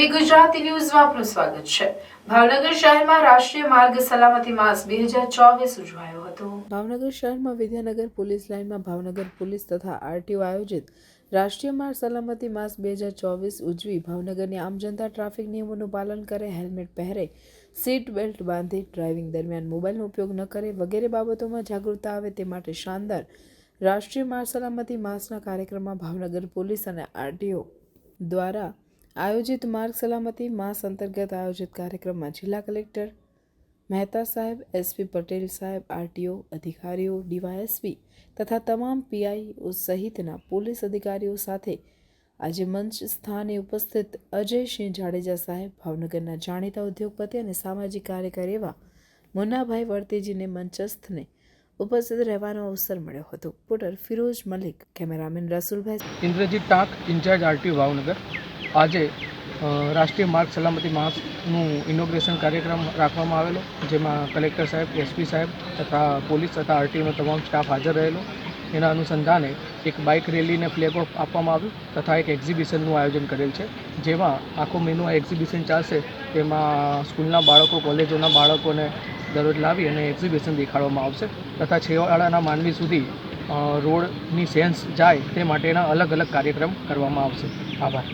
TV Gujarati ન્યૂઝમાં આપનું સ્વાગત છે। ભાવનગર શહેરમાં રાષ્ટ્રીય માર્ગ સલામતી માસ 2024 ઉજવાયો હતો। ભાવનગર શહેરમાં વિદ્યાનગર પોલીસ લાઇનમાં ભાવનગર પોલીસ તથા આરટીઓ આયોજિત રાષ્ટ્રીય માર્ગ સલામતી માસ 2024 ઉજવી ભાવનગરની આમ જનતા ટ્રાફિક નિયમોનું પાલન કરે, હેલ્મેટ પહેરે, સીટ બેલ્ટ બાંધી, ડ્રાઇવિંગ દરમિયાન મોબાઈલનો ઉપયોગ ન કરે વગેરે બાબતોમાં જાગૃતતા આવે તે માટે શાનદાર રાષ્ટ્રીય માર્ગ સલામતી માસના કાર્યક્રમમાં ભાવનગર પોલીસ અને આરટીઓ દ્વારા આયોજિત માર્ગ સલામતી માસ અંતર્ગત આયોજિત કાર્યક્રમમાં જિલ્લા કલેક્ટર મહેતા સાહેબ, એસપી પટેલ સાહેબ, આરટીઓ અધિકારીઓ, ડીવાયએસપી તથા તમામ પીઆઈઓ સહિતના પોલીસ અધિકારીઓ સાથે આજે મંચ સ્થાને ઉપસ્થિત અજયસિંહ જાડેજા સાહેબ, ભાવનગરના જાણીતા ઉદ્યોગપતિ અને સામાજિક કાર્યકર એવા મુન્નાભાઈ વર્તેજીને મંચસ્થને ઉપસ્થિત રહેવાનો અવસર મળ્યો હતો। રિપોર્ટર ફિરોઝ મલિક, કેમેરામેન રસુલભાઈ, ઇન્દ્રજીત ટાંક, ઇન્ચાર્જ આરટીઓ ભાવનગર। આજે રાષ્ટ્રીય માર્ગ સલામતી માસનું ઇનોગ્રેશન કાર્યક્રમ રાખવામાં આવેલો, જેમાં કલેક્ટર સાહેબ, એસપી સાહેબ તથા પોલીસ તથા આરટીઓનો તમામ સ્ટાફ હાજર રહેલો। એના અનુસંધાને એક બાઇક રેલીને ફ્લેગ ઓફ આપવામાં આવ્યું તથા એક એક્ઝિબિશનનું આયોજન કરેલ છે, જેમાં આખો મહિનો આ એક્ઝિબિશન ચાલશે। તેમાં સ્કૂલના બાળકો, કોલેજોના બાળકોને દરરોજ લાવી અને એક્ઝિબિશન દેખાડવામાં આવશે તથા છેવાડાના માનવી સુધી રોડની સેન્સ જાય તે માટેના અલગ અલગ કાર્યક્રમ કરવામાં આવશે। આભાર।